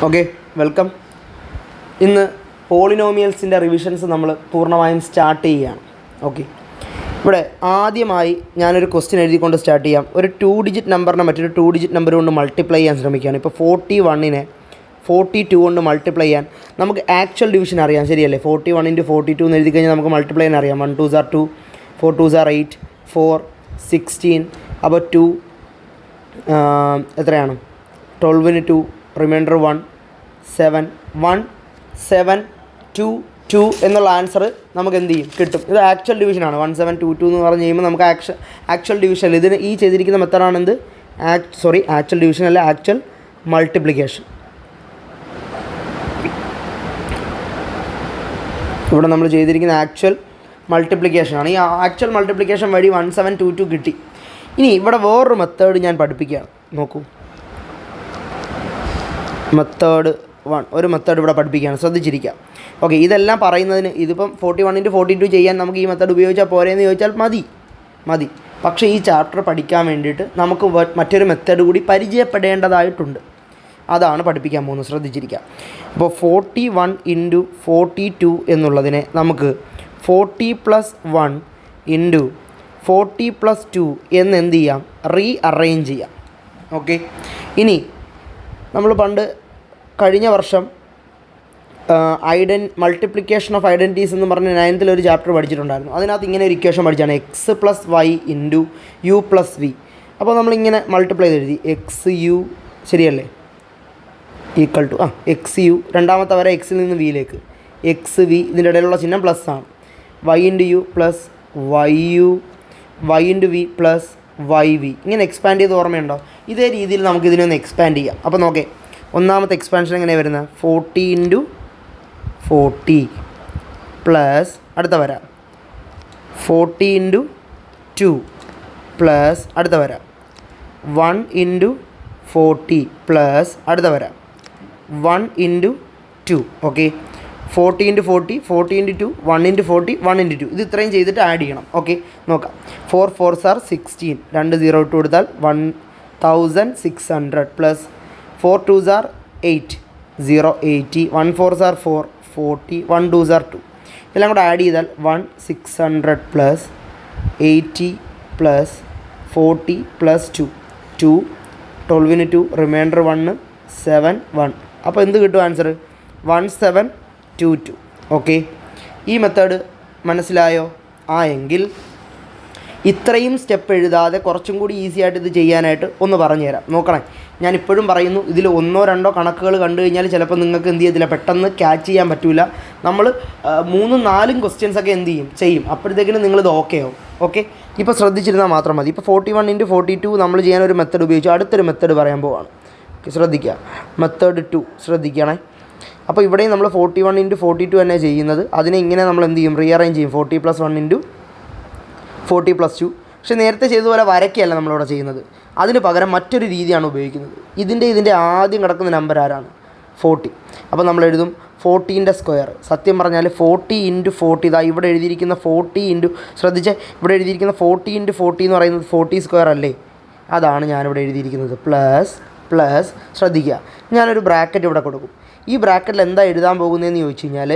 Okay, welcome. ഇന്ന് പോളിനോമിയൽസിൻ്റെ revisions നമ്മൾ പൂർണ്ണമായും സ്റ്റാർട്ട് ചെയ്യുകയാണ്. ഓക്കെ, ഇവിടെ ആദ്യമായി ഞാനൊരു ക്വസ്റ്റ്യൻ എഴുതിക്കൊണ്ട് സ്റ്റാർട്ട് ചെയ്യാം. ഒരു 2 ഡിജിറ്റ് നമ്പറിനെ മറ്റൊരു 2 ഡിജിറ്റ് നമ്പർ കൊണ്ട് മൾട്ടിപ്ലൈ ചെയ്യാൻ ശ്രമിക്കുകയാണ്. ഇപ്പോൾ 41നെ 42 കൊണ്ട് മൾട്ടിപ്ലൈ ചെയ്യാൻ നമുക്ക് ആക്ച്വൽ ഡിവിഷൻ അറിയാം, ശരിയല്ലേ? 41 × 42 എന്ന് എഴുതി കഴിഞ്ഞാൽ നമുക്ക് മൾട്ടിപ്ലൈ ചെയ്യാൻ അറിയാം. 1 2s are 2, 4 2s are 8, 4 16. അപ്പോൾ 2 എത്രയാണ്? 12ന് 2, റിമൈൻഡർ 1, 7 1 7 2 2 എന്നുള്ള ആൻസർ നമുക്ക് എന്ത് ചെയ്യും? കിട്ടും. ഇത് ആക്ച്വൽ ഡിവിഷനാണ്. 1 7 2 2 എന്ന് പറഞ്ഞ് കഴിയുമ്പോൾ നമുക്ക് ആക്ച്വൽ ഡിവിഷൻ. ഇതിന് ഈ ചെയ്തിരിക്കുന്ന മെത്തേഡാണ് എന്ത്? ആക്ച്വൽ ഡിവിഷൻ അല്ല, ആക്ച്വൽ മൾട്ടിപ്ലിക്കേഷൻ. ഇവിടെ നമ്മൾ ചെയ്തിരിക്കുന്ന ആക്ച്വൽ മൾട്ടിപ്ലിക്കേഷനാണ്. ഈ ആക്ച്വൽ മൾട്ടിപ്ലിക്കേഷൻ വഴി 1 7 2 2 കിട്ടി. ഇനി ഇവിടെ വേറൊരു മെത്തേഡ് ഞാൻ പഠിപ്പിക്കുകയാണ്. നോക്കൂ, മെത്തേഡ് 1 ഒരു മെത്തേഡ് ഇവിടെ പഠിപ്പിക്കുകയാണ്, ശ്രദ്ധിച്ചിരിക്കുക. ഓക്കെ, ഇതെല്ലാം പറയുന്നതിന് ഇതിപ്പം 41 × 42 ചെയ്യാൻ നമുക്ക് ഈ മെത്തേഡ് ഉപയോഗിച്ചാൽ പോരെയെന്ന് ചോദിച്ചാൽ മതി. പക്ഷേ ഈ ചാപ്റ്റർ പഠിക്കാൻ വേണ്ടിയിട്ട് നമുക്ക് മറ്റൊരു മെത്തേഡ് കൂടി പരിചയപ്പെടേണ്ടതായിട്ടുണ്ട്. അതാണ് പഠിപ്പിക്കാൻ പോകുന്നത്, ശ്രദ്ധിച്ചിരിക്കുക. അപ്പോൾ 41 × 42 എന്നുള്ളതിനെ നമുക്ക് 40 + 1 × 40 + 2 എന്ന് എന്ത് ചെയ്യാം? അറേഞ്ച് ചെയ്യാം. ഓക്കെ, ഇനി നമ്മൾ പണ്ട് കഴിഞ്ഞ വർഷം മൾട്ടിപ്ലിക്കേഷൻ ഓഫ് ഐഡൻറ്റിറ്റീസ് എന്ന് പറഞ്ഞ് 9th ഒരു ചാപ്റ്റർ പഠിച്ചിട്ടുണ്ടായിരുന്നു. അതിനകത്ത് ഇങ്ങനെ ഒരു ഇക്വേഷൻ പഠിച്ചാണ്, x + y × u + v. അപ്പോൾ നമ്മളിങ്ങനെ മൾട്ടിപ്ലൈ ചെയ്ത് എഴുതി, xu, ശരിയല്ലേ, ഈക്വൽ ടു xu, രണ്ടാമത്തെ വരെ എക്സിൽ നിന്ന് വിയിലേക്ക്, xv, ഇതിൻ്റെ ഇടയിലുള്ള ചിഹ്നം പ്ലസ് ആണ്, y × u + yu, y × v + yv. ഇങ്ങനെ എക്സ്പാൻഡ് ചെയ്ത് ഓർമ്മയുണ്ടോ? ഇതേ രീതിയിൽ നമുക്ക് ഇതിനൊന്ന് എക്സ്പാൻഡ് ചെയ്യാം. അപ്പോൾ നോക്കേ, ഒന്നാമത്തെ എക്സ്പാൻഷൻ എങ്ങനെയാണ് വരുന്നത്? 40 × 40 പ്ലസ് അടുത്ത വരാം 40 × 2 പ്ലസ് അടുത്ത വരാം 1 × 40 പ്ലസ് അടുത്ത വരാം 1 × 2. ഓക്കെ, 40 × 40, 40 × 2, 1 × 40, 1 × 2. ഇത് ഇത്രയും ചെയ്തിട്ട് ആഡ് ചെയ്യണം. ഓക്കെ, നോക്കാം. 4 4s are 16, 2 0 ഇട്ട് കൊടുത്താൽ 1600 plus 4 2s are 8, 0 80, 1 4s are 4, 40, 1 2s are 2. ഇതെല്ലാം കൂടെ ആഡ് ചെയ്താൽ 1600 പ്ലസ് 80 പ്ലസ് 40 പ്ലസ് 2, 12ന് 2, റിമൈൻഡർ 1, 7 1. അപ്പോൾ എന്ത് കിട്ടും ആൻസർ? 1722. ഓക്കെ, ഈ മെത്തേഡ് മനസ്സിലായോ? എങ്കിൽ ഇത്രയും സ്റ്റെപ്പ് എഴുതാതെ കുറച്ചും കൂടി ഈസി ആയിട്ട് ഇത് ചെയ്യാനായിട്ട് ഒന്ന് പറഞ്ഞുതരാം. നോക്കണേ, ഞാൻ ഇപ്പോഴും പറയുന്നു, ഇതിൽ 1 2 കണക്കുകൾ കണ്ടു കഴിഞ്ഞാൽ ചിലപ്പോൾ നിങ്ങൾക്ക് എന്ത് ചെയ്യത്തില്ല, പെട്ടെന്ന് ക്യാച്ച് ചെയ്യാൻ പറ്റില്ല. നമ്മൾ 3 4 ക്വസ്റ്റ്യൻസൊക്കെ എന്ത് ചെയ്യും, അപ്പോഴത്തേക്കിനും നിങ്ങളിത് ഓക്കെ ആവും. ഓക്കെ, ഇപ്പോൾ ശ്രദ്ധിച്ചിരുന്നാൽ മാത്രം മതി. ഇപ്പോൾ 41 × 42 നമ്മൾ ചെയ്യാനൊരു മെത്തേഡ് ഉപയോഗിച്ചു. അടുത്തൊരു മെത്തേഡ് പറയാൻ പോവാണ്. ശ്രദ്ധിക്കുക, മെത്തേഡ് 2 ശ്രദ്ധിക്കണേ. അപ്പോൾ ഇവിടെയും നമ്മൾ 41 × 42 തന്നെ ചെയ്യുന്നത്. അതിനെ ഇങ്ങനെ നമ്മൾ എന്ത് ചെയ്യും? റീഅറേഞ്ച് ചെയ്യും. 40 + 1 × 40 + 2. പക്ഷേ നേരത്തെ ചെയ്തതുപോലെ വരയ്ക്കല്ല നമ്മളിവിടെ ചെയ്യുന്നത്. അതിന് പകരം മറ്റൊരു രീതിയാണ് ഉപയോഗിക്കുന്നത്. ഇതിൻ്റെ ആദ്യം കിടക്കുന്ന നമ്പർ ആരാണ്? 40. അപ്പോൾ നമ്മൾ എഴുതും 40ൻ്റെ സ്ക്വയർ. സത്യം പറഞ്ഞാൽ 40 × 40, ഇതാ ഇവിടെ എഴുതിയിരിക്കുന്ന 40 ശ്രദ്ധിച്ച്, ഇവിടെ എഴുതിയിരിക്കുന്ന 40 × 40 എന്ന് പറയുന്നത് 40 സ്ക്വയർ അല്ലേ? അതാണ് ഞാനിവിടെ എഴുതിയിരിക്കുന്നത്. പ്ലസ് ശ്രദ്ധിക്കുക, ഞാനൊരു ബ്രാക്കറ്റ് ഇവിടെ കൊടുക്കും. ഈ ബ്രാക്കറ്റിൽ എന്താ എഴുതാൻ പോകുന്നതെന്ന് ചോദിച്ചു കഴിഞ്ഞാൽ,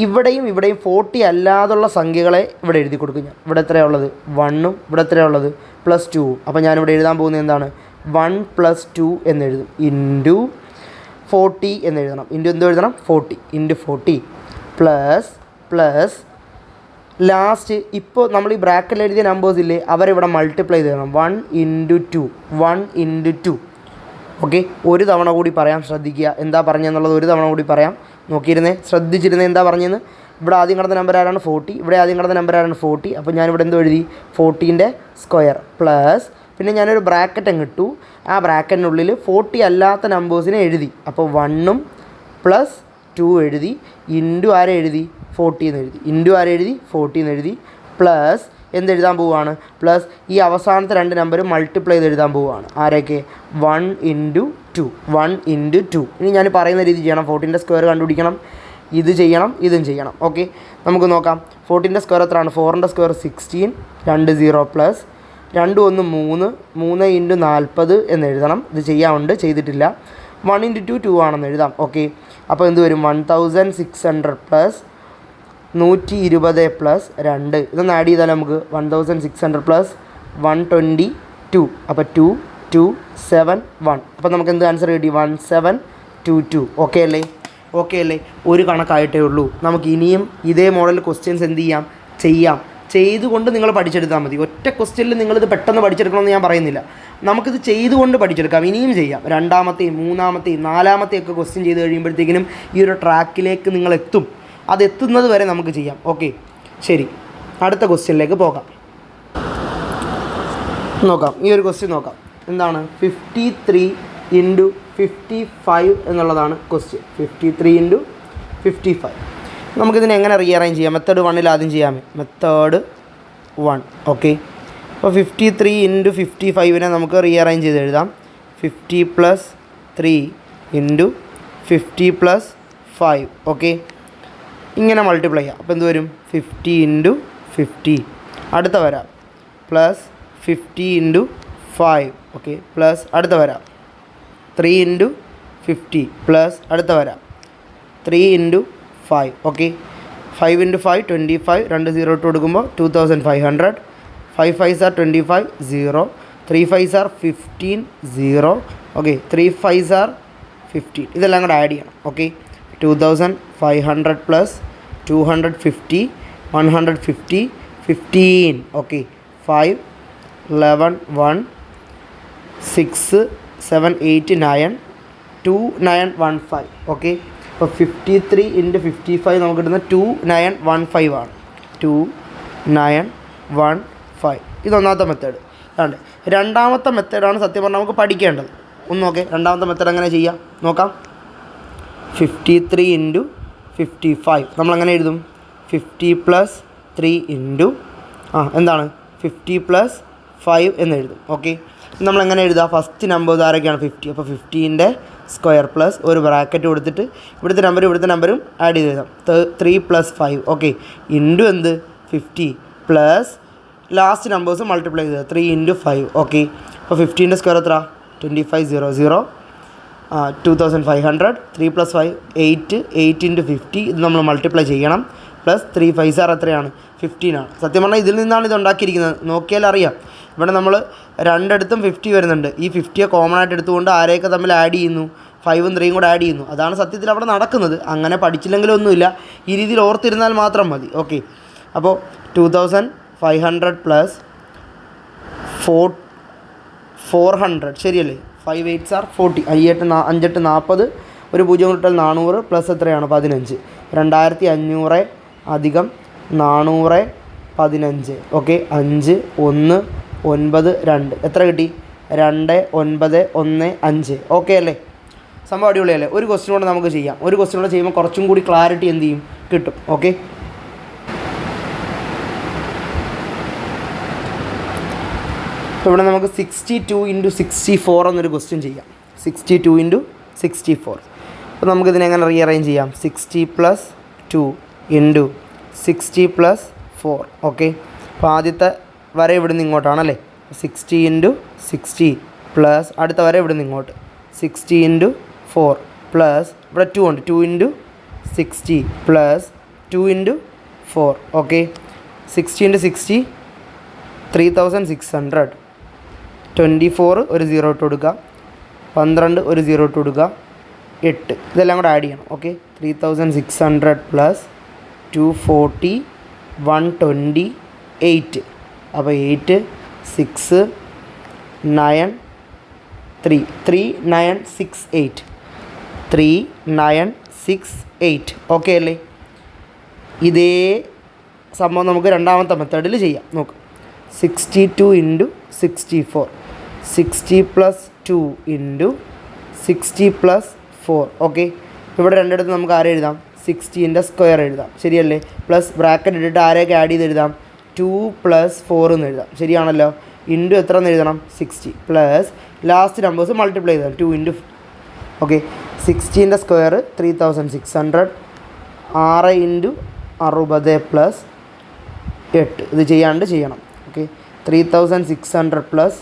ഇവിടെയും 40 അല്ലാതുള്ള സംഖ്യകളെ ഇവിടെ എഴുതി കൊടുക്കും ഞാൻ. ഇവിടെ എത്രയാണ് ഉള്ളത്? 1ഉം ഇവിടെ എത്രയാണ് ഉള്ളത്? +2. അപ്പോൾ ഞാനിവിടെ എഴുതാൻ പോകുന്നത് എന്താണ്? 1 + 2 എന്നെഴുതും, ഇൻറ്റു 40 എന്നെഴുതണം. എന്തോ എഴുതണം? 40 × 40 പ്ലസ് ലാസ്റ്റ് ഇപ്പോൾ നമ്മൾ ഈ ബ്രാക്കറ്റിൽ എഴുതിയ നമ്പേഴ്സ് ഇല്ലേ, അവരിവിടെ മൾട്ടിപ്ലൈ ചെയ്യണം. 1 × 2. ഓക്കെ, ഒരു തവണ കൂടി പറയാം, ശ്രദ്ധിക്കുക. എന്താ പറഞ്ഞതെന്നുള്ളത് ഒരു തവണ കൂടി പറയാം. നോക്കിയിരുന്നേ, ശ്രദ്ധിച്ചിരുന്നേ എന്താ പറഞ്ഞതെന്ന്. ഇവിടെ ആദ്യം കിടന്ന നമ്പർ ആരാണ്? 40. ഇവിടെ ആദ്യം കിടന്ന നമ്പർ ആരാണ്? 40. അപ്പോൾ ഞാനിവിടെ എന്തോ എഴുതി? 40ൻ്റെ സ്ക്വയർ പ്ലസ്, പിന്നെ ഞാനൊരു ബ്രാക്കറ്റ് അങ്ങ് ഇട്ടു. ആ ബ്രാക്കറ്റിനുള്ളിൽ 40 അല്ലാത്ത നമ്പേഴ്സിനെ എഴുതി. അപ്പോൾ 1ഉം +2 എഴുതി, ഇൻറ്റു ആരെ എഴുതി? 40 എന്ന് എഴുതി, ഇൻറ്റു ആരെ എഴുതി? 40 എന്ന് എഴുതി, പ്ലസ് എന്തെഴുതാൻ പോവുകയാണ്? പ്ലസ് ഈ അവസാനത്തെ 2 നമ്പർ മൾട്ടിപ്ലൈ ചെയ്ത് എഴുതാൻ പോവുകയാണ്. ആരൊക്കെ? 1 × 2, 1 × 2. ഇനി ഞാൻ പറയുന്ന രീതി ചെയ്യണം. 40ൻ്റെ സ്ക്വയർ കണ്ടുപിടിക്കണം, ഇത് ചെയ്യണം, ഇതും ചെയ്യണം. ഓക്കെ, നമുക്ക് നോക്കാം. 40ൻ്റെ സ്ക്വയർ എത്രയാണ്? 4ൻ്റെ സ്ക്വയർ 16, 2 0 പ്ലസ് 2 1 3, 3 × 40 എന്ന് എഴുതണം. ഇത് ചെയ്യാറുണ്ട്, ചെയ്തിട്ടില്ല. 1 ഇൻറ്റു 2 2 ആണെന്ന് എഴുതാം. ഓക്കെ, അപ്പോൾ എന്ത് വരും? 1600 പ്ലസ് 120 പ്ലസ് 2. ഇതൊന്ന് ആഡ് ചെയ്താൽ നമുക്ക് 1600 പ്ലസ് 122. അപ്പോൾ 2 2 7 1. അപ്പോൾ നമുക്ക് എന്ത് ആൻസർ കിട്ടി? 1722. ഓക്കെ അല്ലേ? ഓക്കെ അല്ലേ? ഒരു കണക്കായിട്ടേ ഉള്ളൂ. നമുക്ക് ഇനിയും ഇതേ മോഡൽ ക്വസ്റ്റ്യൻസ് എന്ത് ചെയ്യാം. ചെയ്തുകൊണ്ട് നിങ്ങൾ പഠിച്ചെടുത്താൽ മതി. ഒറ്റ ക്വസ്റ്റ്യനിൽ നിങ്ങളിത് പെട്ടെന്ന് പഠിച്ചെടുക്കണമെന്ന് ഞാൻ പറയുന്നില്ല. നമുക്കിത് ചെയ്തുകൊണ്ട് പഠിച്ചെടുക്കാം. ഇനിയും ചെയ്യാം. രണ്ടാമത്തെയും മൂന്നാമത്തെയും നാലാമത്തെയൊക്കെ ക്വസ്റ്റ്യൻ ചെയ്ത് കഴിയുമ്പോഴത്തേക്കിനും ഈ ഒരു ട്രാക്കിലേക്ക് നിങ്ങൾ എത്തും. അതെത്തുന്നത് വരെ നമുക്ക് ചെയ്യാം. ഓക്കെ, ശരി, അടുത്ത ക്വസ്റ്റ്യനിലേക്ക് പോകാം. നോക്കാം, ഈ ഒരു ക്വസ്റ്റ്യൻ നോക്കാം. എന്താണ്? 53 ഇൻറ്റു 55 എന്നുള്ളതാണ് ക്വസ്റ്റ്യൻ. 53 ഇൻറ്റു 55. നമുക്കിതിനെ എങ്ങനെ റീഅറേഞ്ച് ചെയ്യാം? മെത്തേഡ് 1 ആദ്യം ചെയ്യാമേ. മെത്തേഡ് 1. ഓക്കെ, അപ്പോൾ 53 ഇൻറ്റു 55നെ നമുക്ക് റീഅറേഞ്ച് ചെയ്ത് എഴുതാം. 50 പ്ലസ് 3 ഇൻറ്റു 50 പ്ലസ് 5. ഓക്കെ, ഇങ്ങനെ മൾട്ടിപ്ലൈ ചെയ്യാം. അപ്പോൾ എന്ത് വരും? 50 ഇൻറ്റു 50. അടുത്ത വരാം പ്ലസ് 50 ഇൻറ്റു 5. ഓക്കെ, പ്ലസ് അടുത്ത വരാം 3 ഇൻറ്റു 50 പ്ലസ് അടുത്ത വരാം 3 ഇൻറ്റു 5. Okay, 5 into 5 25. 2 0 ഇട്ട് കൊടുക്കുമ്പോൾ 2500. 5 5s are 25 0. 3 5s are 15 0. Okay, 3 5s are 15. ഇതെല്ലാം കൂടെ ആഡ് ചെയ്യണം. Okay, 2500 plus 250 150 15. ഓക്കെ, 5 11 1 6 7 8 9 2915. ഓക്കെ, അപ്പോൾ 53 ഇൻറ്റു 55 നമുക്ക് കിട്ടുന്ന 2915 ആണ്. 2915. ഇതൊന്നാമത്തെ മെത്തേഡ്. അതാണ്. രണ്ടാമത്തെ മെത്തേഡാണ് സത്യം പറഞ്ഞാൽ നമുക്ക് പഠിക്കേണ്ടത്. ഒന്ന് നോക്കേ, രണ്ടാമത്തെ മെത്തേഡ് എങ്ങനെ ചെയ്യാം നോക്കാം. 53 ഇൻറ്റു 55 നമ്മളെങ്ങനെ എഴുതും? 50 പ്ലസ് 3 ഇൻറ്റു എന്താണ് 50 പ്ലസ് 5 എന്ന് എഴുതും. ഓക്കെ, നമ്മളെങ്ങനെ എഴുതുക? ഫസ്റ്റ് നമ്പർ ആരൊക്കെയാണ്? 50. അപ്പോൾ 50ൻ്റെ സ്ക്വയർ പ്ലസ് ഒരു ബ്രാക്കറ്റ് കൊടുത്തിട്ട് ഇവിടുത്തെ നമ്പറും ആഡ് ചെയ്ത് എഴുതാം. 3 പ്ലസ് 5. ഓക്കെ, ഇൻറ്റു എന്ത്? 50 പ്ലസ് ലാസ്റ്റ് നമ്പേഴ്സ് മൾട്ടിപ്ലൈ ചെയ്തത് 3 ഇൻറ്റു 5. ഓക്കെ, അപ്പോൾ 50ൻ്റെ സ്ക്വയർ എത്ര? 2500. 2500. 3 പ്ലസ് 5 8. 8 ഇൻറ്റു 50. ഇത് നമ്മൾ മൾട്ടിപ്ലൈ ചെയ്യണം. പ്ലസ് 3 5s are എത്രയാണ്? 15 ആണ്. സത്യം പറഞ്ഞാൽ ഇതിൽ നിന്നാണ് ഇത് ഉണ്ടാക്കിയിരിക്കുന്നത്. നോക്കിയാൽ അറിയാം. ഇവിടെ നമ്മൾ രണ്ടിടത്തും 50 വരുന്നുണ്ട്. ഈ 50യെ കോമൺ ആയിട്ട് എടുത്തുകൊണ്ട് ആരെയൊക്കെ തമ്മിൽ ആഡ് ചെയ്യുന്നു? 5ഉം 3ഉം കൂടെ ആഡ് ചെയ്യുന്നു. അതാണ് സത്യത്തിൽ അവിടെ നടക്കുന്നത്. അങ്ങനെ പഠിച്ചില്ലെങ്കിലും ഒന്നുമില്ല, ഈ രീതിയിൽ ഓർത്തിരുന്നാൽ മാത്രം മതി. ഓക്കെ, അപ്പോൾ 2500 പ്ലസ് 400 ശരിയല്ലേ? 5 8s are 40. 5 8 40. ഒരു 0 കിട്ടാൽ 400 പ്ലസ് എത്രയാണ്? 15. 2500 അധികം 400 15. ഓക്കെ, 5 1 9 2. എത്ര കിട്ടി? 2 9 1 5. ഓക്കെ അല്ലേ? സംഭവം അടിപൊളിയല്ലേ? ഒരു ക്വസ്റ്റ്യൻ കൂടെ നമുക്ക് ചെയ്യാം. ഒരു ക്വസ്റ്റ്യൻ കൂടെ ചെയ്യുമ്പോൾ കുറച്ചും കൂടി ക്ലാരിറ്റി എന്ത് ചെയ്യും? കിട്ടും. ഓക്കെ, അപ്പോൾ ഇവിടെ നമുക്ക് 62 ഇൻറ്റു 64 എന്നൊരു ക്വസ്റ്റ്യൻ ചെയ്യാം. 62 ഇൻറ്റു 64. അപ്പോൾ നമുക്കിതിനെ എങ്ങനെ റീഅറേഞ്ച് ചെയ്യാം? 60 പ്ലസ് 2 ഇൻറ്റു 60 പ്ലസ് 4. ഓക്കെ, അപ്പോൾ ആദ്യത്തെ വര ഇവിടുന്ന് ഇങ്ങോട്ടാണല്ലേ? 60 ഇൻറ്റു 60 പ്ലസ് അടുത്ത വര ഇവിടുന്ന് ഇങ്ങോട്ട് 60 ഇൻറ്റു 4 പ്ലസ് ഇവിടെ 2 ഉണ്ട്. 2 into 60 plus 2 into 4. Okay, 60 into 60 3600. 24 ഒരു 0 ഇട്ട് കൊടുക്കുക. 12 ഒരു 0 ഇട്ട് കൊടുക്കുക. 8. ഇതെല്ലാം കൂടെ ആഡ് ചെയ്യണം. Okay, 3600 plus 240 128. അപ്പോൾ 8 6 9 3 3968. 3968. ഓക്കെ അല്ലേ? ഇതേ സംഭവം നമുക്ക് രണ്ടാമത്തെ മെത്തേഡിൽ ചെയ്യാം. നോക്ക്, 62 into 64. 60 plus 2 into 60 plus 4. Okay, ഇവിടെ രണ്ടിടത്ത് നമുക്ക് ആരെ എഴുതാം? 60ൻ്റെ സ്ക്വയർ എഴുതാം. ശരിയല്ലേ? പ്ലസ് ബ്രാക്കറ്റ് ഇട്ടിട്ട് ആരെയൊക്കെ ആഡ് ചെയ്ത് എഴുതാം? 2 പ്ലസ് 4 എന്ന് എഴുതാം. ശരിയാണല്ലോ? ഇൻറ്റു എത്ര എന്ന് എഴുതണം? 60 പ്ലസ് ലാസ്റ്റ് നമ്പേഴ്സ് മൾട്ടിപ്ലൈ ചെയ്താൽ 2 ഇൻറ്റു. ഓക്കെ, 60ൻ്റെ സ്ക്വയർ 3600. 6 into 60 plus 8. ഇത് ചെയ്യാണ്ട് ചെയ്യണം. Okay, 3600 plus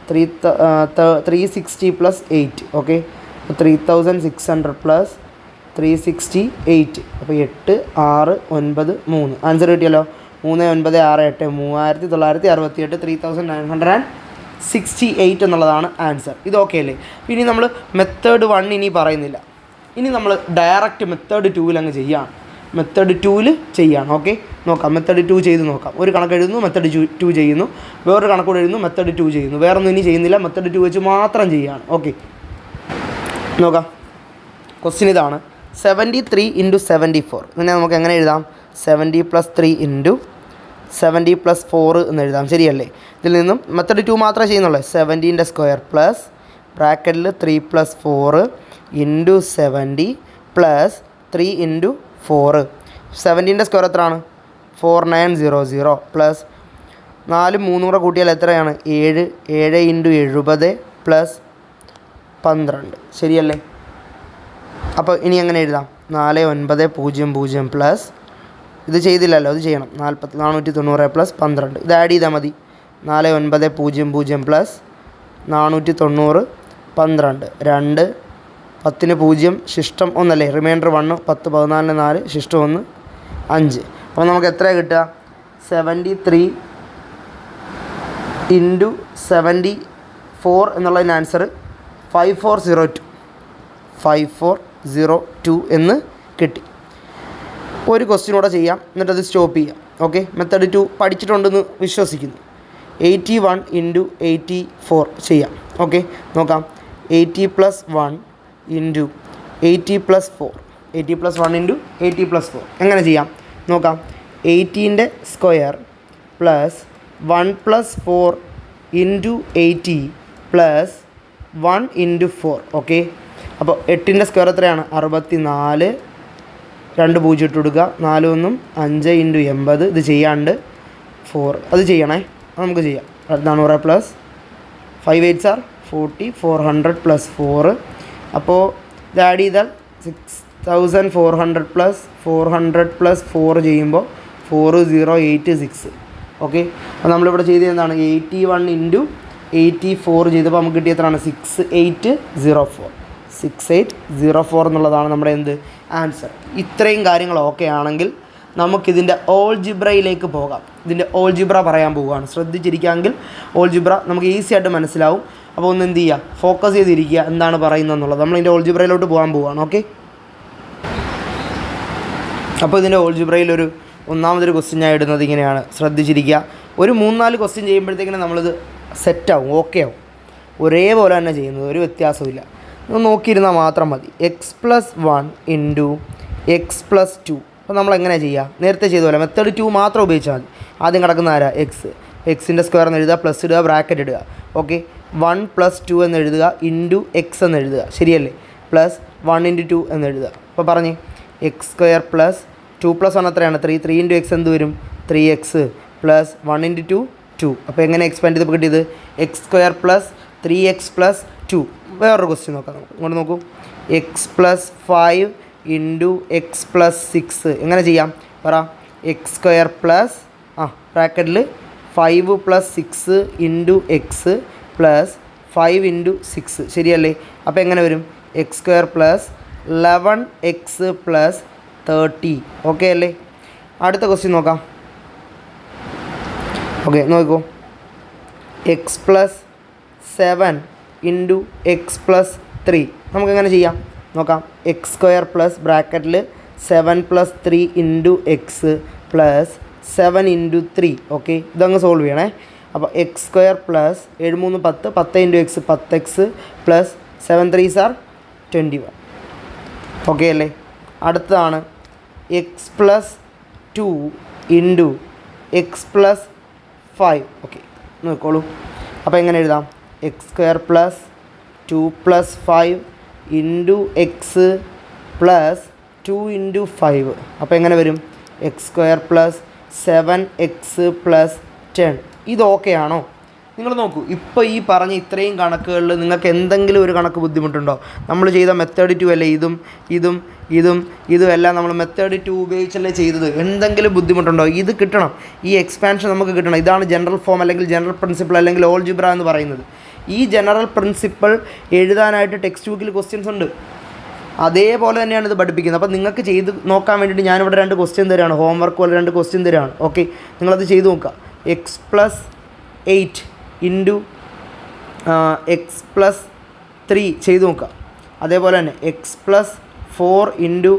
360 plus 8. Okay, 3600 plus 368, അപ്പോൾ 8, 6, 9, 3 ആൻസർ കിട്ടിയല്ലോ. 3, 9, 6, 8 3968 3968 എന്നുള്ളതാണ് ആൻസർ. ഇത് ഓക്കെ അല്ലേ? ഇനി നമ്മൾ മെത്തേഡ് 1 ഇനി പറയുന്നില്ല. ഇനി നമ്മൾ ഡയറക്റ്റ് മെത്തേഡ് 2 അങ്ങ് ചെയ്യുകയാണ്. മെത്തേഡ് 2 ചെയ്യാണ്. ഓക്കെ, നോക്കാം. മെത്തേഡ് 2 ചെയ്ത് നോക്കാം. ഒരു കണക്ക് എഴുതുന്നു, മെത്തേഡ് 2 ചെയ്യുന്നു. വേറൊരു കണക്കൂടെ എഴുതുന്നു, മെത്തേഡ് 2 ചെയ്യുന്നു. വേറൊന്നും ഇനി ചെയ്യുന്നില്ല, മെത്തേഡ് 2 വെച്ച് മാത്രം ചെയ്യുകയാണ്. ഓക്കെ, നോക്കാം. ക്വസ്റ്റ്യൻ ഇതാണ്. 73 × 74. ഇതിനെ നമുക്ക് എങ്ങനെ എഴുതാം? 70 + 3 × 70 + 4 എന്ന് എഴുതാം. ശരിയല്ലേ? ഇതിൽ നിന്നും മെത്തേഡ് 2 മാത്രമേ ചെയ്യുന്നുള്ളൂ. 70ൻ്റെ സ്ക്വയർ പ്ലസ് ബ്രാക്കറ്റിൽ 3 + 4 × 70 പ്ലസ് 3 × 4. 70ൻ്റെ സ്ക്വയർ എത്രയാണ്? 4900 പ്ലസ് 4 3 കൂടെ കൂട്ടിയാൽ എത്രയാണ്? 7 7 × 70 പ്ലസ് 12. ശരിയല്ലേ? അപ്പോൾ ഇനി എങ്ങനെ എഴുതാം? 4900 പ്ലസ് ഇത് ചെയ്തില്ലല്ലോ, അത് ചെയ്യണം. 490 പ്ലസ് 12. ഇത് ആഡ് ചെയ്താൽ മതി. 4900 പ്ലസ് 490 12. 2 10ന് 0 ശിഷ്ടം 1 അല്ലേ? റിമൈൻഡർ 1. 10 14 4 ശിഷ്ടം 1 5. അപ്പോൾ നമുക്ക് എത്ര കിട്ടുക? 73 × 74 എന്നുള്ളതിന് ആൻസർ 5402 എന്ന് കിട്ടി. ഒരു ക്വസ്റ്റ്യൻ കൂടെ ചെയ്യാം, എന്നിട്ടത് സ്റ്റോപ്പ് ചെയ്യാം. ഓക്കെ, മെത്തേഡ് 2 പഠിച്ചിട്ടുണ്ടെന്ന് വിശ്വസിക്കുന്നു. 81 × 84 ചെയ്യാം. ഓക്കെ, നോക്കാം. 80 + 1 × 80 + 4. 80 + 1 × 80 + 4 എങ്ങനെ ചെയ്യാം? നോക്കാം. 80ൻ്റെ സ്ക്വയർ പ്ലസ് 1 + 4 × 80 പ്ലസ് 1 × 4. ഓക്കെ, അപ്പോൾ 8ൻ്റെ സ്ക്വയർ എത്രയാണ്? 64. 2 0 ഇട്ട് കൊടുക്കുക. 4 1 5 × 80. ഇത് ചെയ്യാണ്ട് 4 അത് ചെയ്യണേ. അത് നമുക്ക് ചെയ്യാം. 400 പ്ലസ് 5 8s are 40 400 പ്ലസ് 4. അപ്പോൾ ഇത് ആഡ് ചെയ്താൽ 6400 പ്ലസ് 400 പ്ലസ് 4 ചെയ്യുമ്പോൾ 4086. ഓക്കെ, അപ്പോൾ നമ്മളിവിടെ ചെയ്തത് എന്താണ്? 81 × 84 ചെയ്തപ്പോൾ നമുക്ക് കിട്ടിയ എത്രയാണ്? 6804. 6804 എന്നുള്ളതാണ് നമ്മുടെ എന്ത് ആൻസർ. ഇത്രയും കാര്യങ്ങൾ ഓക്കെ ആണെങ്കിൽ നമുക്കിതിൻ്റെ ഓൾജിബ്രയിലേക്ക് പോകാം. ഇതിൻ്റെ ഓൾജിബ്ര പറയാൻ പോവുകയാണ്. ശ്രദ്ധിച്ചിരിക്കുകയെങ്കിൽ ഓൾജിബ്ര നമുക്ക് ഈസി ആയിട്ട് മനസ്സിലാവും. അപ്പോൾ ഒന്ന് എന്ത് ചെയ്യുക? ഫോക്കസ് ചെയ്തിരിക്കുക എന്താണ് പറയുന്നതെന്നുള്ളത്. നമ്മളിതിൻ്റെ ഓൾജിബ്രയിലോട്ട് പോകാൻ പോവുകയാണ്. ഓക്കെ, അപ്പോൾ ഇതിൻ്റെ ഓൾജിബ്രയിലൊരു ഒന്നാമതൊരു ക്വസ്റ്റ്യൻ ഞാൻ ഇടുന്നത് ഇങ്ങനെയാണ്. ശ്രദ്ധിച്ചിരിക്കുക. ഒരു 3-4 ക്വസ്റ്റ്യൻ ചെയ്യുമ്പോഴത്തേക്കിനും നമ്മളിത് സെറ്റാവും, ഓക്കെ ആവും. ഒരേപോലെ തന്നെ ചെയ്യുന്നത്, ഒരു വ്യത്യാസമില്ല. നോക്കിയിരുന്നാൽ മാത്രം മതി. x + 1 × x + 2. അപ്പോൾ നമ്മൾ എങ്ങനെ ചെയ്യുക? നേരത്തെ ചെയ്ത പോലെ മെത്തേഡ് 2 മാത്രം ഉപയോഗിച്ചാൽ മതി. ആദ്യം കിടക്കുന്ന ആരാ? എക്സിൻ്റെ സ്ക്വയർ എന്ന് എഴുതുക, പ്ലസ് ഇടുക, ബ്രാക്കറ്റ് ഇടുക. ഓക്കെ, 1 + 2 എന്ന് എഴുതുക, × x എന്ന് എഴുതുക. ശരിയല്ലേ? പ്ലസ് 1 × 2 എന്ന് എഴുതുക. അപ്പോൾ പറഞ്ഞ് x² പ്ലസ് 2 + 1 എത്രയാണ്? 3. 3 × x എന്ത് വരും? 3x plus 1 × 2 2. അപ്പോൾ എങ്ങനെ എക്സ്പാൻഡ് ചെയ്തപ്പോൾ കിട്ടിയത്? x² plus 3x plus 2. വേറൊരു ക്വസ്റ്റ്യൻ നോക്കാം നമുക്ക്. ഇങ്ങോട്ട് നോക്കൂ. x + 5 × x + 6 എങ്ങനെ ചെയ്യാം? പറ. x² പ്ലസ് ബ്രാക്കറ്റിൽ 5 + 6 × x പ്ലസ് 5 × 6. ശരിയല്ലേ? അപ്പോൾ എങ്ങനെ വരും? x² plus 11x plus 30. Okay അല്ലേ? അടുത്ത ക്വസ്റ്റ്യൻ നോക്കാം. ഓക്കെ, നോക്കൂ. x + 7 × x + 3 നമുക്കെങ്ങനെ ചെയ്യാം? നോക്കാം. x² പ്ലസ് ബ്രാക്കറ്റിൽ 7 + 3 × x പ്ലസ് 7 × 3. ഓക്കെ, ഇതങ്ങ് സോൾവ് ചെയ്യണേ. അപ്പോൾ x² plus 7 3 10 10 × x 10x plus 7 3s are 21. Okay അല്ലേ? അടുത്തതാണ് x + 2 × x + 5. ഓക്കെ, നോക്കോളൂ. അപ്പോൾ എങ്ങനെ എഴുതാം? x² plus 2 + 5 × x plus 2 × 5. അപ്പോൾ എങ്ങനെ വരും? x² plus 7x plus 10. ഇത് ഓക്കെ ആണോ? നിങ്ങൾ നോക്കൂ. ഇപ്പോൾ ഈ പറഞ്ഞ ഇത്രയും കണക്കുകളിൽ നിങ്ങൾക്ക് എന്തെങ്കിലും ഒരു കണക്ക് ബുദ്ധിമുട്ടുണ്ടോ? നമ്മൾ ചെയ്ത മെത്തേഡ് 2 അല്ലേ ഇതും എല്ലാം നമ്മൾ മെത്തേഡ് 2 ഉപയോഗിച്ചല്ലേ ചെയ്തത്. എന്തെങ്കിലും ബുദ്ധിമുട്ടുണ്ടോ? ഇത് കിട്ടണം. ഈ എക്സ്പാൻഷൻ നമുക്ക് കിട്ടണം. ഇതാണ് ജനറൽ ഫോം അല്ലെങ്കിൽ ജനറൽ പ്രിൻസിപ്പിൾ അല്ലെങ്കിൽ ഓൾജിബ്ര എന്ന് പറയുന്നത്. ഈ ജനറൽ പ്രിൻസിപ്പിൾ എഴുതാനായിട്ട് ടെക്സ്റ്റ് ബുക്കിൽ ക്വസ്റ്റ്യൻസ് ഉണ്ട്. അതേപോലെ തന്നെയാണ് ഇത് പഠിപ്പിക്കുന്നത്. അപ്പോൾ നിങ്ങൾക്ക് ചെയ്ത് നോക്കാൻ വേണ്ടിയിട്ട് ഞാനിവിടെ 2 ക്വസ്റ്റ്യൻ തരാണ്, ഹോംവർക്ക് പോലെ 2 ക്വസ്റ്റ്യൻ തരാണ്. ഓക്കെ, നിങ്ങളത് ചെയ്ത് നോക്കുക. x+8 ഇൻറ്റു x+3 ചെയ്ത് നോക്കുക. അതേപോലെ തന്നെ x+4 ഇൻറ്റു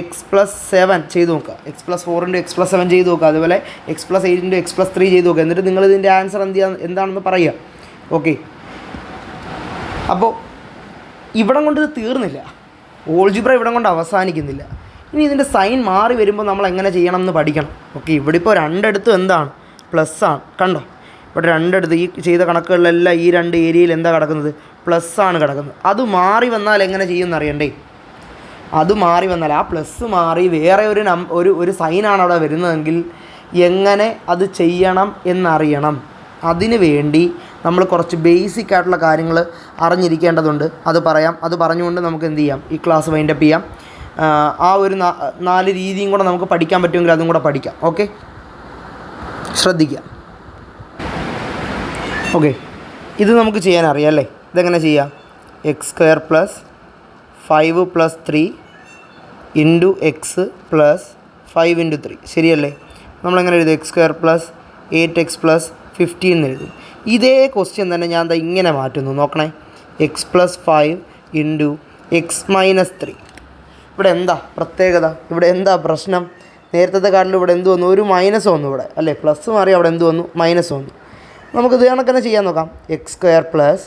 x+7 ചെയ്ത് നോക്കുക. x+4 ഇൻറ്റു x+7 ചെയ്ത് നോക്കുക. അതുപോലെ x+8 ഇൻറ്റു x+3 ചെയ്ത് നോക്കുക. എന്നിട്ട് നിങ്ങൾ ഇതിൻ്റെ ആൻസർ എന്താണെന്ന് പറയുക. ഓക്കെ, അപ്പോൾ ഇവിടം കൊണ്ട് ഇത് തീർന്നില്ല. ഓൾജിബ്ര ഇവിടം കൊണ്ട് അവസാനിക്കുന്നില്ല. ഇനി ഇതിൻ്റെ സൈൻ മാറി വരുമ്പോൾ നമ്മൾ എങ്ങനെ ചെയ്യണം എന്ന് പഠിക്കണം. ഓക്കെ, ഇവിടെ ഇപ്പോൾ 2 എടുത്തും എന്താണ് പ്ലസ്സാണ്. കണ്ടോ, ഇവിടെ 2 എടുത്ത് ഈ ചെയ്ത കണക്കുകളിലെല്ലാം ഈ 2 ഏരിയയിൽ എന്താ കിടക്കുന്നത്, പ്ലസ്സാണ് കിടക്കുന്നത്. അത് മാറി വന്നാൽ എങ്ങനെ ചെയ്യുമെന്ന് അറിയണ്ടേ? അത് മാറി വന്നാൽ ആ പ്ലസ് മാറി വേറെ ഒരു സൈനാണ് അവിടെ വരുന്നതെങ്കിൽ എങ്ങനെ അത് ചെയ്യണം എന്നറിയണം. അതിനു വേണ്ടി നമ്മൾ കുറച്ച് ബേസിക് ആയിട്ടുള്ള കാര്യങ്ങൾ അറിഞ്ഞിരിക്കേണ്ടതുണ്ട്. അത് പറയാം. അത് പറഞ്ഞുകൊണ്ട് നമുക്ക് എന്ത് ചെയ്യാം, ഈ ക്ലാസ് വൈൻഡപ്പ് ചെയ്യാം. ആ ഒരു 4 രീതിയും കൂടെ നമുക്ക് പഠിക്കാൻ പറ്റുമെങ്കിൽ അതും കൂടെ പഠിക്കാം. ഓക്കെ, ശ്രദ്ധിക്കുക. ഓക്കെ, ഇത് നമുക്ക് ചെയ്യാൻ അറിയാം അല്ലേ? ഇതെങ്ങനെ ചെയ്യാം? x² + 5 + 3 ഇൻറ്റു x + 5 × 3 ശരിയല്ലേ? നമ്മളെങ്ങനെ എഴുതും? x² + 8x + 15 എന്ന് എഴുതും. ഇതേ ക്വസ്റ്റ്യൻ തന്നെ ഞാൻ ഇങ്ങനെ മാറ്റുന്നു. നോക്കണേ, x+5 ഇൻറ്റു x - 3. ഇവിടെ എന്താ പ്രത്യേകത? ഇവിടെ എന്താ പ്രശ്നം? നേരത്തെ കാട്ടിൽ ഇവിടെ എന്ത് വന്നു? ഒരു മൈനസ് വന്നു ഇവിടെ അല്ലേ? പ്ലസ് മാറി അവിടെ എന്ത് വന്നു? മൈനസ് വന്നു. നമുക്കിത് കണക്കന്നെ ചെയ്യാൻ നോക്കാം. x²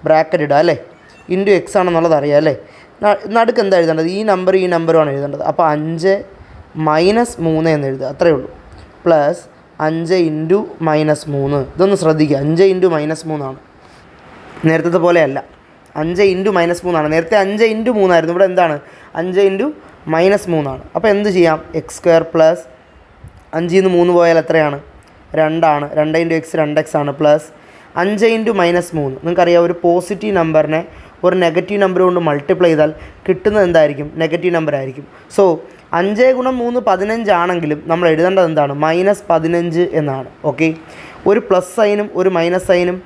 ബ്രാക്കറ്റ് ഇടുക അല്ലേ? ഇൻറ്റു x ആണെന്നുള്ളത് അറിയാം അല്ലേ? നടുക്ക് എന്താ എഴുതേണ്ടത്? ഈ നമ്പറുമാണ് എഴുതേണ്ടത്. അപ്പോൾ 5 - 3 എന്ന് എഴുതുക. അത്രയേ ഉള്ളൂ. Plus 5 into -3. ഇതൊന്ന് ശ്രദ്ധിക്കുക. 5 ഇൻറ്റു -3 ആണ്. നേരത്തെ പോലെയല്ല. 5 ഇൻറ്റു -3 ആണ്. നേരത്തെ 5 ഇൻറ്റു 3 ആയിരുന്നു. ഇവിടെ എന്താണ്? 5 ഇൻറ്റു -3 ആണ്. അപ്പോൾ എന്ത് ചെയ്യാം? x² പ്ലസ് 5 ന്ന് 3 പോയാൽ എത്രയാണ്? 2 ആണ്. 2 ഇൻറ്റു x 2x ആണ്. Plus 5 into -3. നിങ്ങൾക്കറിയാം, ഒരു പോസിറ്റീവ് നമ്പറിനെ ഒരു നെഗറ്റീവ് നമ്പർ കൊണ്ട് മൾട്ടിപ്ലൈ ചെയ്താൽ കിട്ടുന്നത് എന്തായിരിക്കും? നെഗറ്റീവ് നമ്പർ ആയിരിക്കും. സോ 5 × 3 15 ആണെങ്കിലും നമ്മൾ എഴുതേണ്ടത് എന്താണ്? -15 എന്നാണ്. ഓക്കെ, ഒരു പ്ലസ് സൈനും ഒരു മൈനസ് സൈനും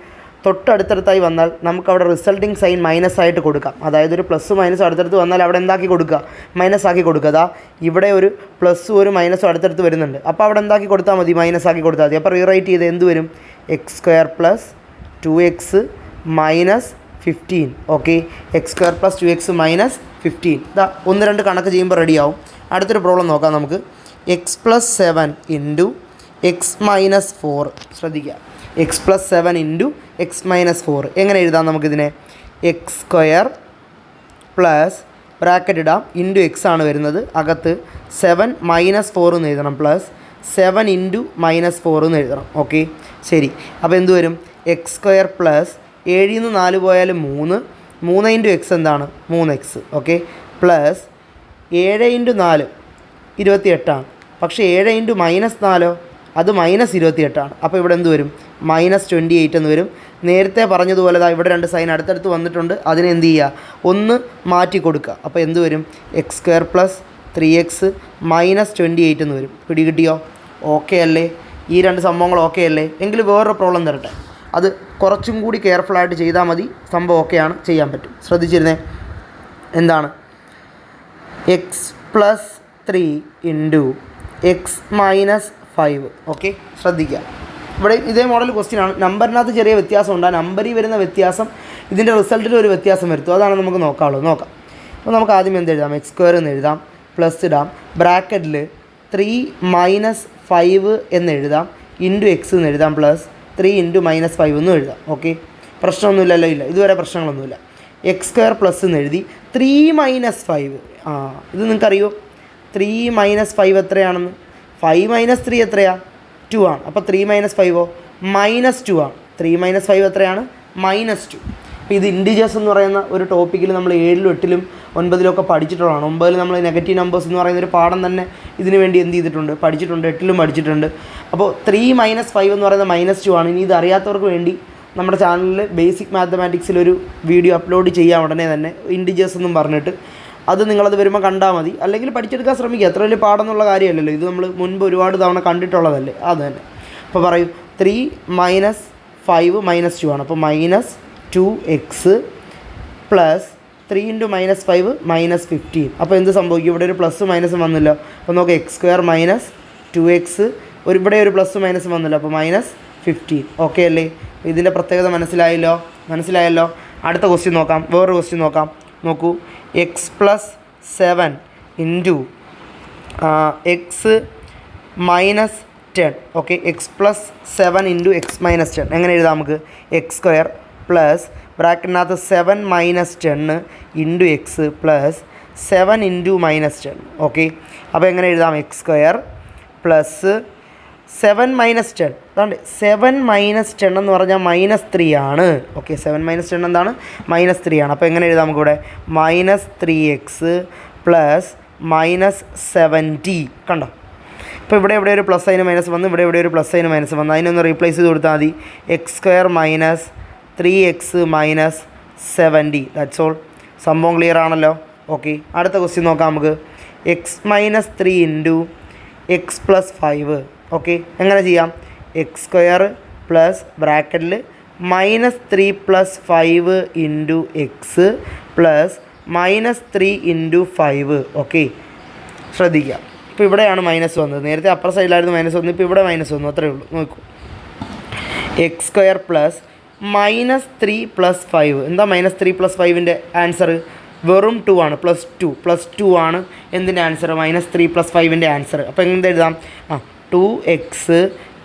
തൊട്ടടുത്തടുത്തായി വന്നാൽ നമുക്കവിടെ റിസൾട്ടിങ് സൈൻ മൈനസ് ആയിട്ട് കൊടുക്കാം. അതായത് ഒരു പ്ലസ് മൈനസ് അടുത്തടുത്ത് വന്നാൽ അവിടെ എന്താക്കി കൊടുക്കുക? മൈനസ് ആക്കി കൊടുക്കുക. അതാ ഇവിടെ ഒരു പ്ലസ്സും ഒരു മൈനസും അടുത്തടുത്ത് വരുന്നുണ്ട്. അപ്പോൾ അവിടെ എന്താക്കി കൊടുത്താൽ മതി? മൈനസ് ആക്കി കൊടുത്താൽ മതി. അപ്പോൾ റീറൈറ്റ് ചെയ്ത് എന്ത് വരും? x² + 2x - 15. Okay, x² + 2x - 15. ഇതാ 1-2 കണക്ക് ചെയ്യുമ്പോൾ റെഡിയാവും. അടുത്തൊരു പ്രോബ്ലം നോക്കാം നമുക്ക്. x+7 into x - 4. ശ്രദ്ധിക്കുക, x+7 ഇൻറ്റു x - 4 എങ്ങനെ എഴുതാം നമുക്കിതിനെ? x² പ്ലസ് ബ്രാക്കറ്റ് ഇടാം, ഇൻറ്റു x ആണ് വരുന്നത്. അകത്ത് 7 - 4 എന്ന് എഴുതണം. പ്ലസ് 7 ഇൻറ്റു -4 എന്ന് എഴുതണം. ഓക്കെ, ശരി. അപ്പോൾ എന്ത് വരും? x² പ്ലസ് 7 ന്ന് 4 പോയാൽ 3. 3 ഇൻറ്റു x എന്താണ്? 3x. ഓക്കെ, പ്ലസ് 7 ഇൻറ്റു 4 28 ആണ്. പക്ഷേ 7 ഇൻറ്റു -4 അത് -28 ആണ്. അപ്പോൾ ഇവിടെ എന്ത് വരും? -28 എന്ന് വരും. നേരത്തെ പറഞ്ഞതുപോലെ ഇവിടെ 2 സൈൻ അടുത്തടുത്ത് വന്നിട്ടുണ്ട്. അതിനെ എന്ത് ചെയ്യുക? ഒന്ന് മാറ്റി കൊടുക്കുക. അപ്പോൾ എന്ത് വരും? x² + 3x -28 എന്ന് വരും. പിടികിട്ടിയോ? ഓക്കെ അല്ലേ? ഈ 2 സംഭവങ്ങൾ ഓക്കെ അല്ലേ? എങ്കിൽ വേറൊരു പ്രോബ്ലം തരട്ടെ. അത് കുറച്ചും കൂടി കെയർഫുള്ളായിട്ട് ചെയ്താൽ മതി. സംഭവം ഓക്കെയാണ്, ചെയ്യാൻ പറ്റും. ശ്രദ്ധിച്ചിരുന്നേ. എന്താണ്? x+3 into x - 5. ഓക്കെ, ശ്രദ്ധിക്കുക. ഇവിടെ ഇതേ മോഡൽ ക്വസ്റ്റ്യൻ ആണ്. നമ്പറിനകത്ത് ചെറിയ വ്യത്യാസമുണ്ട്. ആ നമ്പറിൽ വരുന്ന വ്യത്യാസം ഇതിൻ്റെ റിസൾട്ടിൽ ഒരു വ്യത്യാസം വരുത്തും. അതാണ് നമുക്ക് നോക്കാനുള്ളത്. നോക്കാം. അപ്പോൾ നമുക്ക് ആദ്യം എന്ത് എഴുതാം? x² എന്ന് എഴുതാം, പ്ലസ് ഇടാം, ബ്രാക്കറ്റിൽ 3 - 5 എന്ന് എഴുതാം, ഇൻറ്റു x എന്ന് എഴുതാം, പ്ലസ് 3 ഇൻറ്റു -5 എന്നും എഴുതാം. ഓക്കെ, പ്രശ്നമൊന്നുമില്ലല്ലോ? ഇല്ല, ഇതുവരെ പ്രശ്നങ്ങളൊന്നുമില്ല. x² പ്ലസ് എന്ന് എഴുതി 3 - 5. ഇത് നിങ്ങൾക്കറിയോ? 3 - 5 എത്രയാണെന്ന്? 5 - 3 എത്രയാണ്? 2 ആണ്. അപ്പോൾ 3 - 5 -2 ആണ്. 3 - 5 എത്രയാണ്? -2. അപ്പോൾ ഇത് ഇൻഡിജേഴ്സ് എന്ന് പറയുന്ന ഒരു ടോപ്പിക്കിൽ നമ്മൾ 7ലും 8ലും 9ലും ഒക്കെ പഠിച്ചിട്ടുള്ളതാണ്. 9ൽ നമ്മൾ നെഗറ്റീവ് നമ്പേഴ്സ് എന്ന് പറയുന്ന ഒരു പാഠം തന്നെ ഇതിനു വേണ്ടി എന്ത് ചെയ്തിട്ടുണ്ട്? പഠിച്ചിട്ടുണ്ട്. 8ലും പഠിച്ചിട്ടുണ്ട്. അപ്പോൾ 3 - 5 എന്ന് പറയുന്നത് -2 ആണ്. ഇനി ഇത് അറിയാത്തവർക്ക് വേണ്ടി നമ്മുടെ ചാനലിൽ ബേസിക് മാത്തമാറ്റിക്സിലൊരു വീഡിയോ അപ്ലോഡ് ചെയ്യാൻ ഉടനെ തന്നെ, ഇൻഡിജേഴ്സ് എന്നും പറഞ്ഞിട്ട്. അത് നിങ്ങളത് വരുമ്പോൾ കണ്ടാൽ മതി. അല്ലെങ്കിൽ പഠിച്ചെടുക്കാൻ ശ്രമിക്കുക. അത്ര വലിയ പാടെന്നുള്ള കാര്യമല്ലല്ലോ. ഇത് നമ്മൾ മുൻപ് ഒരുപാട് തവണ കണ്ടിട്ടുള്ളതല്ലേ? അത് തന്നെ. അപ്പോൾ പറയൂ, 3 - 5 -2 ആണ്. അപ്പോൾ 2x പ്ലസ് 3 ഇൻറ്റു -5 -15. അപ്പോൾ എന്ത് സംഭവിക്കും? ഇവിടെ ഒരു പ്ലസ് മൈനസ് വന്നല്ലോ. അപ്പോൾ നോക്കാം x² മൈനസ് 2x ഇവിടെ ഒരു പ്ലസ് മൈനസ് വന്നല്ലോ. അപ്പോൾ -15. ഓക്കെ അല്ലേ? ഇതിൻ്റെ പ്രത്യേകത മനസ്സിലായല്ലോ. അടുത്ത ക്വസ്റ്റ്യൻ നോക്കാം. വേറൊരു ക്വസ്റ്റ്യൻ നോക്കാം. നോക്കൂ, x+7 into x-10. Okay, x+7 into x-10 എങ്ങനെ എഴുതാം നമുക്ക്? x² പ്ലസ് ബ്രാക്കറ്റിനകത്ത് 7 - 10 into x plus 7 into -10. Okay, അപ്പോൾ എങ്ങനെ എഴുതാം? x² plus 7 - 10. അതാണ്ട് 7 - 10 എന്ന് പറഞ്ഞാൽ -3 ആണ്. ഓക്കെ, 7 - 10 എന്താണ്? -3 ആണ്. അപ്പോൾ എങ്ങനെ എഴുതാം നമുക്കിവിടെ? -3x plus -70. കണ്ടോ? ഇപ്പോൾ ഇവിടെ ഒരു പ്ലസ് സൈന് മൈനസ് വന്നു, ഇവിടെ ഒരു പ്ലസ് സൈന് മൈനസ് വന്നു. അതിനൊന്ന് റീപ്ലേസ് ചെയ്ത് കൊടുത്താൽ മതി. x² minus 3x minus 70. That's all. സംഭവം ക്ലിയർ ആണല്ലോ? ഓക്കെ, അടുത്ത ക്വസ്റ്റ്യൻ നോക്കാം നമുക്ക്. x-3 into x+5. ഓക്കെ, എങ്ങനെ ചെയ്യാം? x² പ്ലസ് ബ്രാക്കറ്റിൽ -3 + 5 into x plus -3 into 5. Okay, ശ്രദ്ധിക്കുക. ഇപ്പോൾ ഇവിടെയാണ് മൈനസ് വന്നത്. നേരത്തെ അപ്പർ സൈഡിലായിരുന്നു മൈനസ് വന്നത്, ഇപ്പോൾ ഇവിടെ മൈനസ് വന്നു. അത്രയേ ഉള്ളൂ. നോക്കൂ, x² പ്ലസ് -3 + 5. എന്താ -3 + 5ൻ്റെ ആൻസർ? വെറും 2 ആണ്. +2 ആണ് എന്തിൻ്റെ ആൻസർ? -3 + 5ൻ്റെ ആൻസർ. അപ്പോൾ എന്ത് എഴുതാം? 2x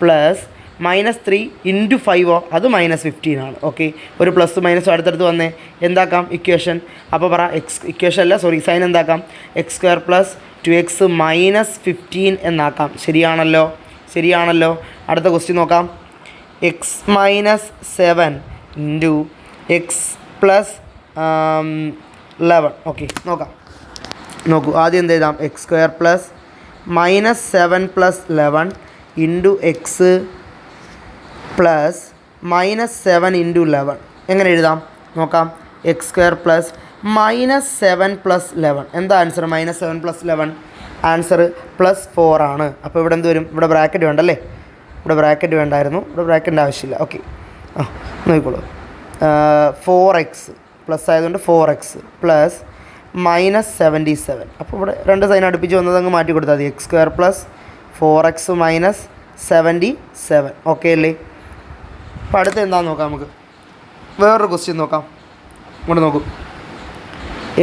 പ്ലസ് -3 ഇൻറ്റു 5 അത് -15 ആണ്. ഓക്കെ, ഒരു പ്ലസ് മൈനസ് അടുത്തടുത്ത് വന്നേ. എന്താക്കാം ഇക്വേഷൻ? അപ്പോൾ പറ, ഇക്വേഷൻ അല്ല, സോറി, സൈൻ എന്താക്കാം? x² പ്ലസ് 2x -15 എന്നാക്കാം. ശരിയാണല്ലോ. അടുത്ത ക്വസ്റ്റ്യൻ നോക്കാം. x-7 into x+11. ഓക്കെ, നോക്കൂ, ആദ്യം എന്ത് എഴുതാം? x² plus -7 + 11 into x plus -7 into 11 എങ്ങനെ എഴുതാം? നോക്കാം. x² പ്ലസ് -7 + 11 എന്താ ആൻസർ? -7 + 11 ആൻസർ +4 ആണ്. അപ്പോൾ ഇവിടെ എന്ത് വരും? ഇവിടെ ബ്രാക്കറ്റ് വേണ്ടല്ലേ? ഇവിടെ ബ്രാക്കറ്റ് വേണ്ടായിരുന്നു. ഇവിടെ ബ്രാക്കറ്റിൻ്റെ ആവശ്യമില്ല. ഓക്കെ, നോക്കിക്കോളൂ. 4x പ്ലസ് ആയതുകൊണ്ട് 4x പ്ലസ് -77. അപ്പോൾ ഇവിടെ രണ്ട് സൈൻ അടുപ്പിച്ച് വന്നത് അങ്ങ് മാറ്റി കൊടുത്താൽ മതി. x² plus 4x -77. ഓക്കെ അല്ലേ? അപ്പോൾ അടുത്ത് എന്താണെന്ന് നോക്കാം നമുക്ക്. വേറൊരു ക്വസ്റ്റ്യൻ നോക്കാം. ഇങ്ങോട്ട് നോക്കൂ.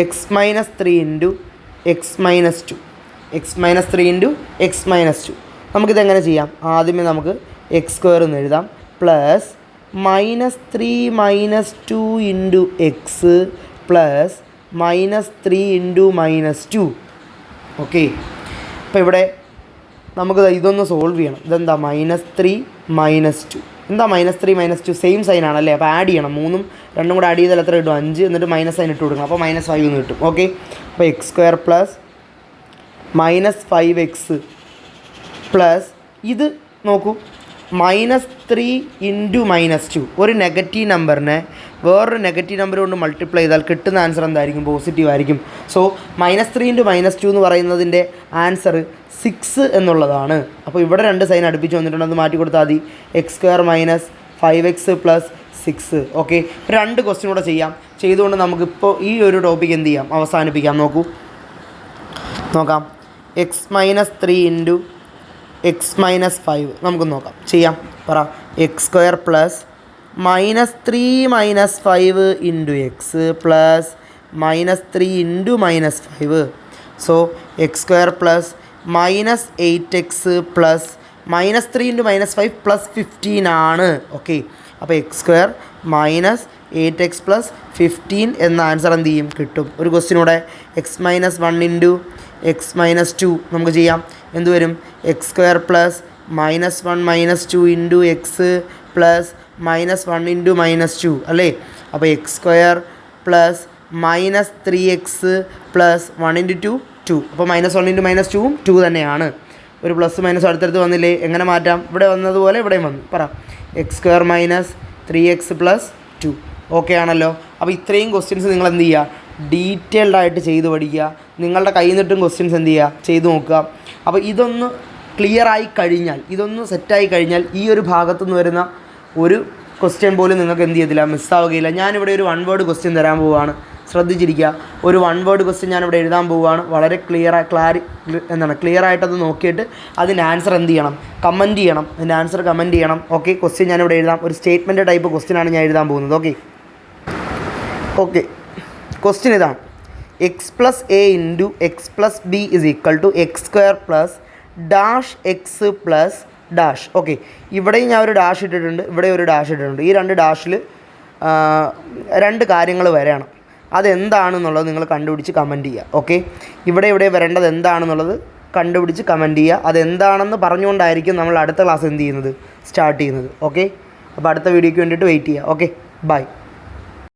x-3 into x-2. x-3 into x-2. നമുക്കിതെങ്ങനെ ചെയ്യാം? ആദ്യമേ നമുക്ക് x² എന്ന് എഴുതാം plus -3 - 2 into x plus -3 into -2. Okay, അപ്പോൾ ഇവിടെ നമുക്ക് ഇതൊന്ന് സോൾവ് ചെയ്യണം. ഇതെന്താ? -3 - 2. എന്താ -3 - 2? സെയിം സൈൻ ആണല്ലേ? അപ്പോൾ ആഡ് ചെയ്യണം. 3ഉം 2ഉം കൂടെ ആഡ് ചെയ്താൽ എത്ര കിട്ടും? 5. എന്നിട്ട് മൈനസ് സൈൻ ഇട്ട് കൊടുക്കണം. അപ്പോൾ -5 എന്ന് കിട്ടും. ഓക്കെ, അപ്പോൾ x² പ്ലസ് -5x പ്ലസ് ഇത് നോക്കൂ, -3 ഇൻറ്റു -2. ഒരു നെഗറ്റീവ് നമ്പറിനെ വേറൊരു നെഗറ്റീവ് നമ്പർ കൊണ്ട് മൾട്ടിപ്ലൈ ചെയ്താൽ കിട്ടുന്ന ആൻസർ എന്തായിരിക്കും? പോസിറ്റീവ് ആയിരിക്കും. സോ -3 ഇൻറ്റു -2 എന്ന് പറയുന്നതിൻ്റെ ആൻസർ 6 എന്നുള്ളതാണ്. അപ്പോൾ ഇവിടെ രണ്ട് സൈൻ അടുപ്പിച്ച് വന്നിട്ടുണ്ട്. അത് മാറ്റി കൊടുത്താൽ മതി. x² minus 5x plus 6. Okay, രണ്ട് ക്വസ്റ്റ്യൻ കൂടെ ചെയ്തുകൊണ്ട് നമുക്കിപ്പോൾ ഈ ഒരു ടോപ്പിക് എന്ത് ചെയ്യാം? അവസാനിപ്പിക്കാം. നോക്കാം. x-3 ഇൻറ്റു x-5 നമുക്ക് നോക്കാം. പറ. x² plus -3 - 5 into x plus -3 into -5. So x² plus -8x plus -3 into -5 plus 15 ആണ്. ഓക്കെ, അപ്പോൾ x² -8x പ്ലസ് 15 എന്ന ആൻസർ എന്ത് ചെയ്യും? കിട്ടും. ഒരു ക്വസ്റ്റ്യനൂടെ x-1 ഇൻറ്റു x-2 നമുക്ക് ചെയ്യാം. എന്ത് വരും? x² plus -1 - 2 into x plus -1 into -2 അല്ലേ? അപ്പോൾ x² plus -3x plus 1 into 2 2. അപ്പോൾ -1 ഇൻറ്റു -2 2 തന്നെയാണ്. ഒരു പ്ലസ് മൈനസ് അടുത്തടുത്ത് വന്നില്ലേ? എങ്ങനെ മാറ്റാം? ഇവിടെ വന്നതുപോലെ ഇവിടെയും വന്നു. പറ. x² minus 3x plus 2. Okay ആണല്ലോ? അപ്പോൾ ഇത്രയും ക്വസ്റ്റ്യൻസ് നിങ്ങൾ എന്ത് ചെയ്യുക? ഡീറ്റെയിൽഡ് ആയിട്ട് ചെയ്ത് പഠിക്കുക. നിങ്ങളുടെ കയ്യിൽ നിന്നിട്ടും ക്വസ്റ്റ്യൻസ് എന്ത് ചെയ്യുക? ചെയ്ത് നോക്കുക. അപ്പോൾ ഇതൊന്ന് ക്ലിയറായി കഴിഞ്ഞാൽ, ഇതൊന്ന് സെറ്റായി കഴിഞ്ഞാൽ ഈ ഒരു ഭാഗത്തുനിന്ന് വരുന്ന ഒരു ക്വസ്റ്റ്യൻ പോലും നിങ്ങൾക്ക് എന്ത് ചെയ്യത്തില്ല, മിസ്സാവുകയില്ല. ഞാനിവിടെ ഒരു 1 വേർഡ് ക്വസ്റ്റ്യൻ തരാൻ പോവുകയാണ്, ശ്രദ്ധിച്ചിരിക്കുക. ഒരു 1 വേർഡ് ക്വസ്റ്റ്യൻ ഞാനിവിടെ എഴുതാൻ പോവുകയാണ്. വളരെ ക്ലിയർ ആയിട്ടത് നോക്കിയിട്ട് അതിൻ്റെ ആൻസർ എന്ത് ചെയ്യണം, കമൻറ്റ് ചെയ്യണം. അതിൻ്റെ ആൻസർ കമൻറ്റ് ചെയ്യണം. ഓക്കെ, ക്വസ്റ്റ്യൻ ഞാനിവിടെ എഴുതാം. ഒരു സ്റ്റേറ്റ്മെൻറ്റ് ടൈപ്പ് ക്വസ്റ്റ്യനാണ് ഞാൻ എഴുതാൻ പോകുന്നത്. ഓക്കെ, ക്വസ്റ്റ്യൻ ഇതാണ്: x plus a into x plus b is equal to x square plus dash x plus dash. Okay, ഇവിടെയും ഞാൻ ഒരു ഡാഷ് ഇട്ടിട്ടുണ്ട്, ഇവിടെ ഒരു ഡാഷ് ഇട്ടിട്ടുണ്ട്. ഈ 2 ഡാഷിൽ 2 കാര്യങ്ങൾ വരണം. അതെന്താണെന്നുള്ളത് നിങ്ങൾ കണ്ടുപിടിച്ച് കമൻറ്റ് ചെയ്യുക. ഓക്കെ, ഇവിടെ വരേണ്ടത് എന്താണെന്നുള്ളത് കണ്ടുപിടിച്ച് കമൻറ്റ് ചെയ്യുക. അതെന്താണെന്ന് പറഞ്ഞുകൊണ്ടായിരിക്കും നമ്മൾ അടുത്ത ക്ലാസ് എന്ത് ചെയ്യുന്നത്, സ്റ്റാർട്ട് ചെയ്യുന്നത്. ഓക്കെ, അപ്പോൾ അടുത്ത വീഡിയോയ്ക്ക് വേണ്ടിയിട്ട് വെയിറ്റ് ചെയ്യുക. Okay, by.